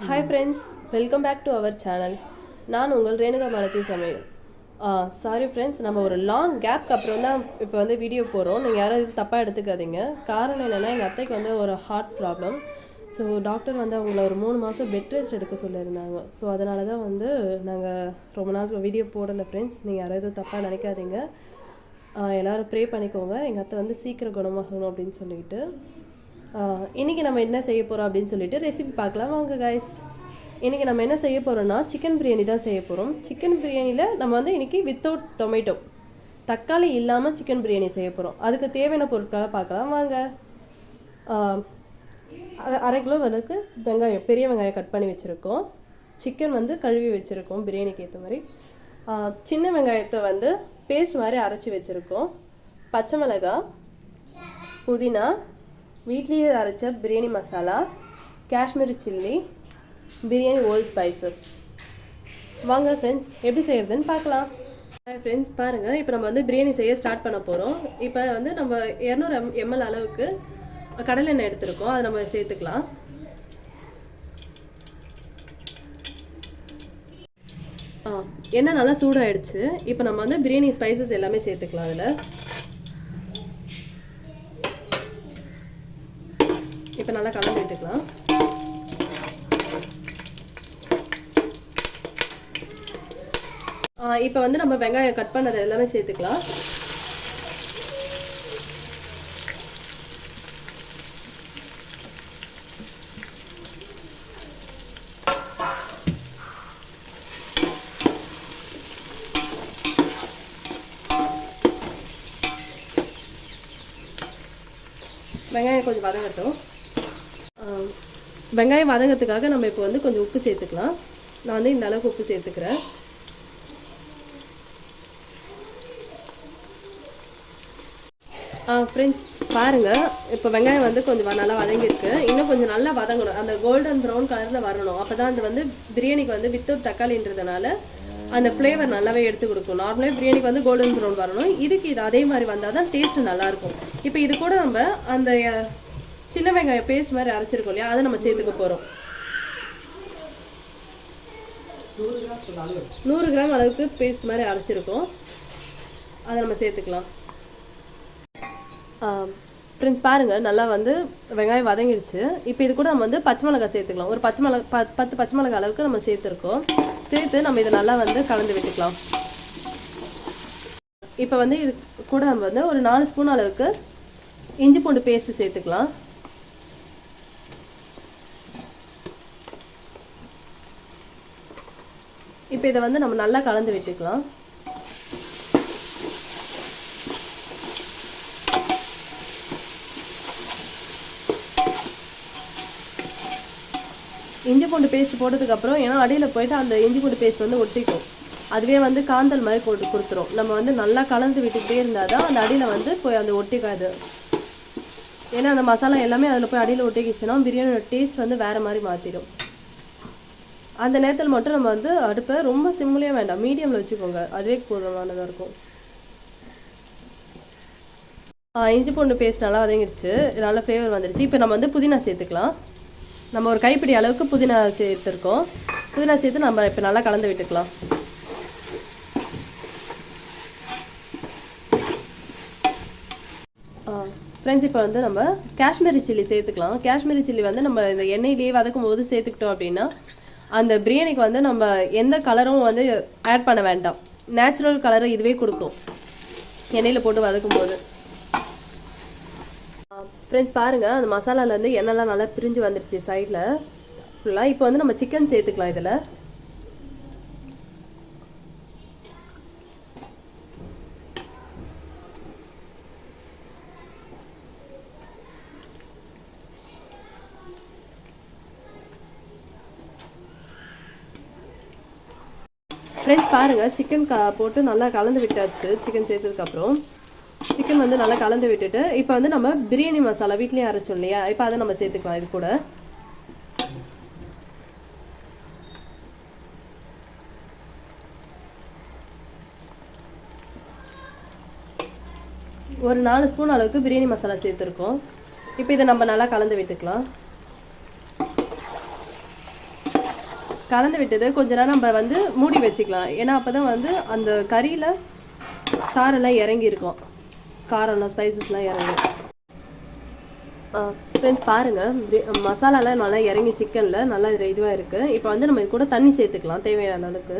Hi friends, welcome back to our channel. நான் உங்கள் ரேணுகா மாலதி சமையல். சாரி ஃப்ரெண்ட்ஸ், நம்ம ஒரு லாங் கேப்க்கு அப்புறம் தான் இப்போ வந்து வீடியோ போகிறோம். நீங்கள் யாரும் இது தப்பாக எடுத்துக்காதீங்க. காரணம் என்னென்னா, எங்கள் அத்தைக்கு வந்து ஒரு ஹார்ட் ப்ராப்ளம். ஸோ டாக்டர் வந்து அவங்கள ஒரு 3 மாதம் பெட் ரெஸ்ட் எடுக்க சொல்லியிருந்தாங்க. ஸோ அதனால தான் வந்து நாங்கள் ரொம்ப நாள் வீடியோ போடலை ஃப்ரெண்ட்ஸ். நீங்கள் யாரும் எதுவும் தப்பாக நினைக்காதீங்க. எல்லோரும் ப்ரே பண்ணிக்கோங்க, எங்கள் அத்தை வந்து சீக்கிரம் குணமாகணும் அப்படின்னு சொல்லிட்டு. இன்றைக்கி நம்ம என்ன செய்ய போகிறோம் அப்படின்னு சொல்லிட்டு ரெசிபி பார்க்கலாம் வாங்க கைஸ். இன்றைக்கி நம்ம என்ன செய்ய போகிறோம்னா சிக்கன் பிரியாணி தான் செய்ய போகிறோம். சிக்கன் பிரியாணியில் நம்ம வந்து இன்றைக்கி வித்தவுட் டொமேட்டோ, தக்காளி இல்லாமல் சிக்கன் பிரியாணி செய்ய போகிறோம். அதுக்கு தேவையான பொருட்களை பார்க்கலாம் வாங்க. 1/2 கிலோ அளவுக்கு வெங்காயம், பெரிய வெங்காயம் கட் பண்ணி வச்சுருக்கோம். சிக்கன் வந்து கழுவி வச்சுருக்கோம் பிரியாணிக்கு ஏற்ற மாதிரி. சின்ன வெங்காயத்தை வந்து பேஸ்ட் மாதிரி அரைச்சி வச்சுருக்கோம். பச்சை மிளகாய், புதினா, வீட்லேயே அரைச்ச பிரியாணி மசாலா, காஷ்மீரி சில்லி, பிரியாணி ஓல் ஸ்பைசஸ். வாங்க ஃப்ரெண்ட்ஸ், எப்படி செய்கிறதுன்னு பார்க்கலாம். ஃப்ரெண்ட்ஸ் பாருங்கள், இப்போ நம்ம வந்து பிரியாணி செய்ய ஸ்டார்ட் பண்ண போகிறோம். இப்போ வந்து நம்ம 200 ml அளவுக்கு கடலெண்ணெய் எடுத்துருக்கோம். அதை நம்ம சேர்த்துக்கலாம். எண்ணெய் நல்லா சூடாகிடுச்சு. இப்போ நம்ம வந்து பிரியாணி ஸ்பைசஸ் எல்லாமே சேர்த்துக்கலாம். அதில் இப்போ நல்லா கலந்து விட்டுக்கலாம். இப்போ வந்து நம்ம வெங்காயம் கட் பண்ணதை எல்லாமே சேர்த்துக்கலாம். வெங்காயம் கொஞ்சம் வதங்கட்டும். வெங்காயம் வதங்கிறதுக்காக நம்ம இப்போ வந்து கொஞ்சம் உப்பு சேர்த்துக்கலாம். நான் வந்து இந்த அளவுக்கு உப்பு சேர்த்துக்கிறேன். ஃப்ரெண்ட்ஸ் பாருங்கள், இப்போ வெங்காயம் வந்து கொஞ்சம் நல்லா வதங்கியிருக்கு. இன்னும் கொஞ்சம் நல்லா வதங்கணும், அந்த கோல்டன் ப்ரௌன் கலரில் வரணும். அப்போ தான் அது வந்து பிரியாணிக்கு வந்து வித்தவுட் தக்காளின்றதுனால அந்த ஃப்ளேவர் நல்லாவே எடுத்து கொடுக்கும். நார்மலாக பிரியாணிக்கு வந்து கோல்டன் ப்ரௌன் வரணும். இதுக்கு இது அதே மாதிரி வந்தால் தான் டேஸ்ட்டு நல்லாயிருக்கும். இப்போ இது கூட நம்ம அந்த சின்ன வெங்காயம் பேஸ்ட் மாதிரி அரைச்சிருக்கோம் இல்லையா, அதை நம்ம சேர்த்துக்க போகிறோம். 100 கிராம் அளவுக்கு பேஸ்ட் மாதிரி அரைச்சிருக்கோம். அதை நம்ம சேர்த்துக்கலாம். ஃப்ரெண்ட்ஸ் பாருங்கள், நல்லா வந்து வெங்காயம் வதங்கிடுச்சு. இப்போ இது கூட நம்ம வந்து பச்சை மிளகாய் சேர்த்துக்கலாம். ஒரு 10 பச்சை மிளகாய் அளவுக்கு நம்ம சேர்த்துருக்கோம். சேர்த்து நம்ம இதை நல்லா வந்து கலந்து விட்டுக்கலாம். இப்போ வந்து இது கூட நம்ம வந்து ஒரு 4 ஸ்பூன் அளவுக்கு இஞ்சி பூண்டு பேஸ்ட்டு சேர்த்துக்கலாம். இப்போ இதை வந்து நம்ம நல்லா கலந்து விட்டுக்கலாம். இஞ்சி பூண்டு பேஸ்ட் போட்டதுக்கப்புறம், ஏன்னா அடியில் போயிட்டு அந்த இஞ்சி பூண்டு பேஸ்ட் வந்து ஒட்டிக்கும். அதுவே வந்து காந்தல் மாதிரி போட்டு கொடுத்துரும். நம்ம வந்து நல்லா கலந்து விட்டுக்கிட்டே இருந்தால் தான் அந்த அடியில் வந்து போய் அந்த ஒட்டிக்காது. ஏன்னா அந்த மசாலா எல்லாமே அதில் போய் அடியில் ஒட்டிக்கிச்சுன்னா பிரியாணியோட டேஸ்ட் வந்து வேறு மாதிரி மாற்றிடும். அந்த நேரத்தில் மட்டும் நம்ம வந்து அடுப்பை ரொம்ப சிம்லேயே வேண்டாம், மீடியமில் வச்சுக்கோங்க. அதுவே போதுமானதாக இருக்கும். இஞ்சி பூண்டு பேஸ்ட் நல்லா வதங்கிடுச்சு, நல்ல ஃப்ளேவர் வந்துடுச்சு. இப்போ நம்ம வந்து புதினா சேர்த்துக்கலாம். நம்ம ஒரு கைப்பிடி அளவுக்கு புதினா சேர்த்துருக்கோம். புதினா சேர்த்து நம்ம இப்போ நல்லா கலந்து விட்டுக்கலாம். ஃப்ரெண்ட்ஸ் இப்போ வந்து நம்ம காஷ்மீரி சில்லி சேர்த்துக்கலாம். காஷ்மீரி சில்லி வந்து நம்ம இந்த எண்ணெயிலேயே வதக்கும் போது சேர்த்துக்கிட்டோம் அப்படின்னா அந்த பிரியாணிக்கு வந்து நம்ம எந்த கலரும் வந்து ஆட் பண்ண வேண்டாம். நேச்சுரல் கலரை இதுவே கொடுக்கும் எண்ணெயில் போட்டு வதக்கும் போது. ஃப்ரெண்ட்ஸ் பாருங்கள், அந்த மசாலாலேருந்து எண்ணெய்லாம் நல்லா பிரிஞ்சு வந்துடுச்சு சைடில் ஃபுல்லாக. இப்போ வந்து நம்ம சிக்கன் சேர்த்துக்கலாம். இதில் ஃப்ரெண்ட்ஸ் பாருங்கள், சிக்கன் போட்டு நல்லா கலந்து விட்டாச்சு. சிக்கன் சேர்த்ததுக்கப்புறம் சிக்கன் வந்து நல்லா கலந்து விட்டுட்டு இப்போ வந்து நம்ம பிரியாணி மசாலா வீட்லேயே அரைச்சோம் இல்லையா, இப்போ அதை நம்ம சேர்த்துக்கலாம். இது கூட ஒரு 4 ஸ்பூன் அளவுக்கு பிரியாணி மசாலா சேர்த்துருக்கோம். இப்போ இதை நம்ம நல்லா கலந்து விட்டுக்கலாம். கலந்து விட்டது கொஞ்ச நேரம் நம்ம வந்து மூடி வச்சுக்கலாம். ஏன்னா அப்போ தான் வந்து அந்த கறியில் சாரெல்லாம் இறங்கியிருக்கும், காரம்லாம் ஸ்பைசஸ்லாம் இறங்கும். ஃப்ரெண்ட்ஸ் பாருங்கள், மசாலாலாம் நல்லா இறங்கி சிக்கனில் நல்லா இதுவாக இருக்குது. இப்போ வந்து நம்ம இது கூட தண்ணி சேர்த்துக்கலாம் தேவையான அளவுக்கு.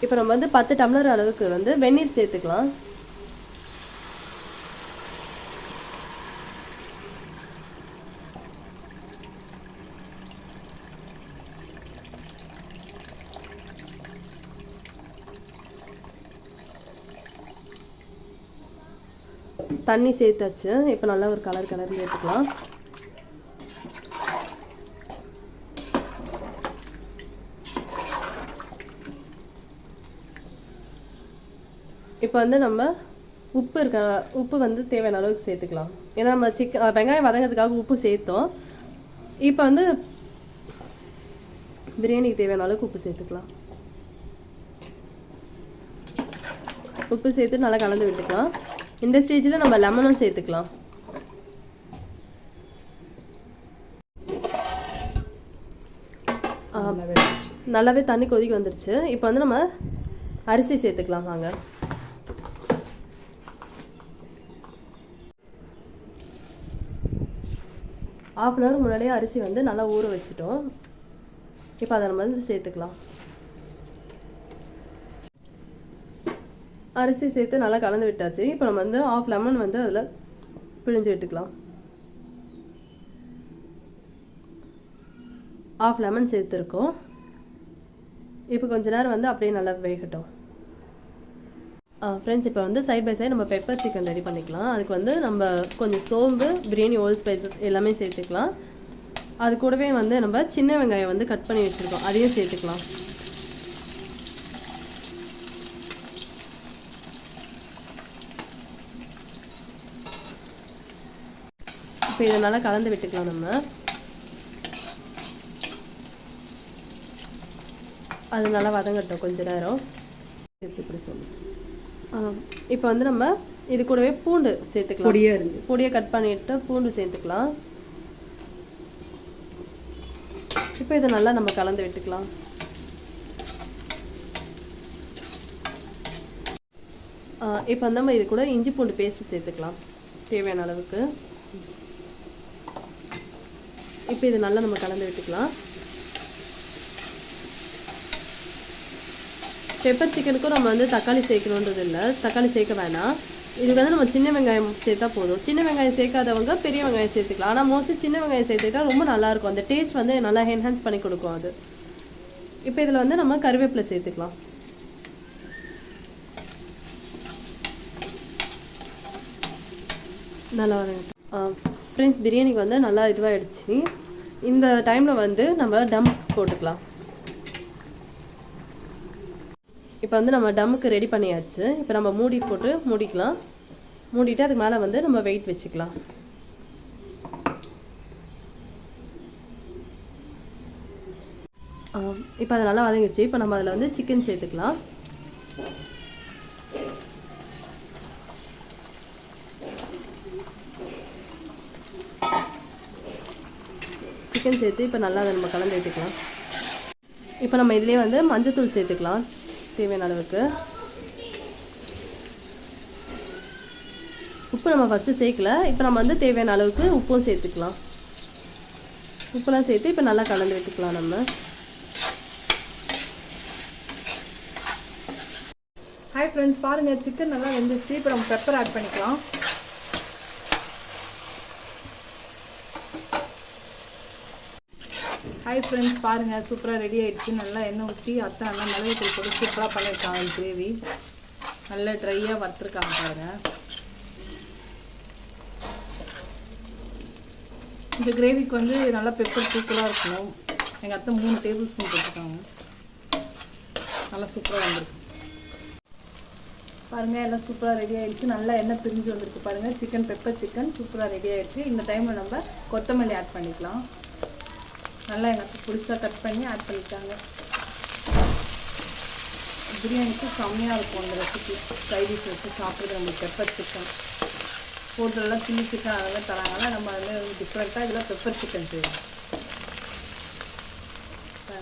இப்போ நம்ம வந்து 10 டம்ளர் அளவுக்கு வந்து வெந்நீர் சேர்த்துக்கலாம். தண்ணி சேர்த்தாச்சு. இப்போ நல்லா ஒரு கலர் சேர்த்துக்கலாம். இப்போ வந்து நம்ம உப்பு வந்து தேவையான அளவுக்கு சேர்த்துக்கலாம். ஏன்னா நம்ம வெங்காயம் வதங்கிறதுக்காக உப்பு சேர்த்தோம். இப்போ வந்து பிரியாணிக்கு தேவையான அளவுக்கு உப்பு சேர்த்துக்கலாம். உப்பு சேர்த்து நல்லா கலந்து விட்டுக்கலாம். இந்த ஸ்டேஜில் நம்ம லெமனும் சேர்த்துக்கலாம். நல்லாவே தண்ணி கொதிக்க வந்துருச்சு. இப்போ வந்து நம்ம அரிசி சேர்த்துக்கலாம். நாங்கள் 1/2 hour முன்னாடியே அரிசி வந்து நல்லா ஊற வச்சுட்டோம். இப்போ அதை நம்ம வந்து சேர்த்துக்கலாம். அரிசி சேர்த்து நல்லா கலந்து விட்டாச்சு. இப்போ நம்ம வந்து 1/2 லெமன் வந்து அதில் பிழிஞ்சு விட்டுக்கலாம். 1/2 லெமன் சேர்த்துருக்கோம். இப்போ கொஞ்ச நேரம் வந்து அப்படியே நல்லா வேகட்டும். ஃப்ரெண்ட்ஸ், இப்போ வந்து சைட் பை சைடு நம்ம பெப்பர் சிக்கன் ரெடி பண்ணிக்கலாம். அதுக்கு வந்து நம்ம கொஞ்சம் சோம்பு, பிரியாணி ஓல் ஸ்பைசஸ் எல்லாமே சேர்த்துக்கலாம். அது கூடவே வந்து நம்ம சின்ன வெங்காயம் வந்து கட் பண்ணி வச்சுருக்கோம், அதையும் சேர்த்துக்கலாம். இப்போ இதை நல்லா கலந்து விட்டுக்கலாம். நம்ம அது நல்லா வதங்கட்டும் கொஞ்ச நேரம். இப்படி சொல்லு. இப்போ வந்து நம்ம இது கூடவே பூண்டு சேர்த்துக்கலாம். பொடியை கட் பண்ணிட்டு பூண்டு சேர்த்துக்கலாம். இப்போ இதை நல்லா நம்ம கலந்து விட்டுக்கலாம். இப்போ வந்து நம்ம இது கூட இஞ்சி பூண்டு பேஸ்ட் சேர்த்துக்கலாம் தேவையான அளவுக்கு. இப்போ இது நல்லா நம்ம கலந்து விட்டுக்கலாம். பெப்பர் சிக்கனுக்கும் நம்ம வந்து தக்காளி சேர்க்கணுன்றது இல்லை, தக்காளி சேர்க்க வேணாம். இதுக்கு வந்து நம்ம சின்ன வெங்காயம் சேர்த்தா போதும். சின்ன வெங்காயம் சேர்க்காதவங்க பெரிய வெங்காயம் சேர்த்துக்கலாம். ஆனால் மோஸ்ட்லி சின்ன வெங்காயம் சேர்த்துக்கிட்டா ரொம்ப நல்லாயிருக்கும். அந்த டேஸ்ட் வந்து நல்லா என்ஹான்ஸ் பண்ணி கொடுக்கும் அது. இப்போ இதில் வந்து நம்ம கருவேப்பிலை சேர்த்துக்கலாம். நல்லா ஃப்ரெண்ட்ஸ், பிரியாணிக்கு வந்து நல்லா இதுவாகிடுச்சு. இந்த டைமில் வந்து நம்ம டம் போட்டுக்கலாம். இப்போ வந்து நம்ம டம்முக்கு ரெடி பண்ணியாச்சு. இப்போ நம்ம மூடி போட்டு மூடிக்கலாம். மூடிட்டு அதுக்கு மேலே வந்து நம்ம வெயிட் வச்சுக்கலாம். இப்போ அது நல்லா வதங்கிடுச்சு. இப்போ நம்ம அதில் வந்து சிக்கன் சேர்த்துக்கலாம். சிக்கன் சேர்த்து இப்போ நல்லா அதை நம்ம கலந்து விட்டுக்கலாம். இப்போ நம்ம இதுலேயே வந்து மஞ்சத்தூள் சேர்த்துக்கலாம் தேவையான அளவுக்கு. உப்பு நம்ம ஃபஸ்ட்டு சேர்க்கல. இப்போ நம்ம வந்து தேவையான அளவுக்கு உப்பும் சேர்த்துக்கலாம். உப்புலாம் சேர்த்து இப்போ நல்லா கலந்து விட்டுக்கலாம். நம்ம ஹாய் ஃப்ரெண்ட்ஸ், பாருங்கள் சிக்கன் நல்லா வெந்துச்சு. இப்போ நம்ம பெப்பர் ஆட் பண்ணிக்கலாம். ஹாய் ஃப்ரெண்ட்ஸ், பாருங்கள் சூப்பராக ரெடி ஆகிடுச்சு. நல்லா எண்ணெய் ஊற்றி அத்தை நல்லா மிளகுத்தூள் போட்டு சூப்பராக பண்ணியிருக்காங்க. கிரேவி நல்லா ட்ரையாக வறுத்துருக்காங்க பாருங்கள். இந்த கிரேவிக்கு வந்து நல்லா பெப்பர் தூக்கலாக இருக்கணும். எங்கள் அத்தை 3 டேபிள் ஸ்பூன் போட்டுருக்காங்க. நல்லா சூப்பராக வந்திருக்கு பாருங்கள். எல்லாம் சூப்பராக ரெடி ஆகிடுச்சு. நல்லா எண்ணெய் பிரிஞ்சு வந்திருக்கு பாருங்கள். சிக்கன் பெப்பர் சிக்கன் சூப்பராக ரெடி ஆகிடுச்சு. இந்த டைமில் நம்ம கொத்தமல்லி ஆட் பண்ணிக்கலாம். நல்லா எனக்கு புதுசாக கட் பண்ணி ஆட் பண்ணிட்டாங்க. பிரியாணிக்கு செம்மையாக இருக்கும் அந்த ரெசிபி. சைடிஷ் வச்சு சாப்பிட்றது நம்மளுக்கு பெப்பர் சிக்கன். ஹோட்டலெலாம் சில்லி சிக்கன் அதெல்லாம் தராங்கன்னா நம்ம வந்து டிஃப்ரெண்ட்டாக இதில் பெப்பர் சிக்கன் செய்வோம்.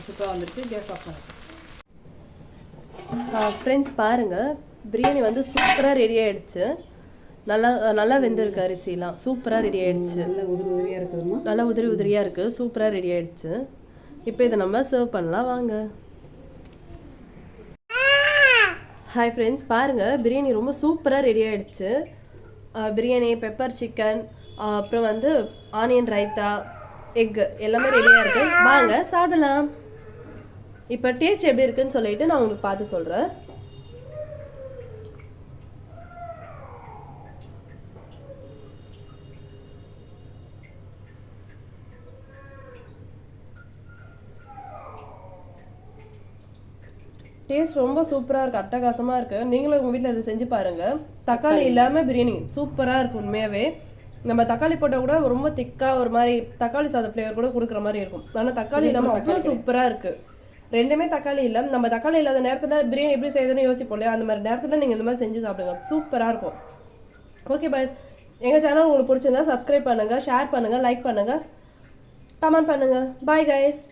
சூப்பராக வந்துருக்கு. கேஸ் ஆஃப் பண்ணிக்கலாம். ஃப்ரெண்ட்ஸ் பாருங்கள், பிரியாணி வந்து சூப்பராக ரெடி ஆகிடுச்சு. நல்லா நல்லா வெந்திருக்கு, அரிசிலாம் சூப்பராக ரெடி ஆகிடுச்சு. நல்லா உதிரி உதிரியாக இருக்குதுமா, நல்லா உதிரி உதிரியாக இருக்குது, சூப்பராக ரெடி ஆகிடுச்சு. இப்போ இதை நம்ம சர்வ் பண்ணலாம் வாங்க. ஹாய் ஃப்ரெண்ட்ஸ் பாருங்கள், பிரியாணி ரொம்ப சூப்பராக ரெடி ஆகிடுச்சு. பிரியாணி, பெப்பர் சிக்கன், அப்புறம் வந்து ஆனியன் ரைத்தா, எக்கு எல்லாமே ரெடியாக இருக்குது. வாங்க சாப்பிடலாம். இப்போ டேஸ்ட் எப்படி இருக்குன்னு சொல்லிட்டு நான் உங்களுக்கு பார்த்து சொல்கிறேன். டேஸ்ட் ரொம்ப சூப்பராக இருக்குது, அட்டகாசமாக இருக்குது. நீங்களும் உங்கள் வீட்டில் இதை செஞ்சு பாருங்கள். தக்காளி இல்லாமல் பிரியாணி சூப்பராக இருக்குது உண்மையாகவே. நம்ம தக்காளி போட்டால் கூட ரொம்ப திக்காக ஒரு மாதிரி தக்காளி சாத ஃப்ளேவர் கூட கொடுக்குற மாதிரி இருக்கும். ஆனால் தக்காளி இல்லாமல் அவ்வளோ சூப்பராக இருக்குது. ரெண்டுமே தக்காளி இல்லை. நம்ம தக்காளி இல்லாத நேரத்தில் பிரியாணி எப்படி செய்யுதுன்னு யோசிப்போம் இல்லையா, அந்த மாதிரி நேரத்தில் நீங்கள் இந்த மாதிரி செஞ்சு சாப்பிடுங்க, சூப்பராக இருக்கும். ஓகே பாய்ஸ், எங்கள் சேனல் உங்களுக்கு பிடிச்சிருந்தா சப்ஸ்கிரைப் பண்ணுங்கள், ஷேர் பண்ணுங்கள், லைக் பண்ணுங்கள், கமெண்ட் பண்ணுங்கள். Bye guys.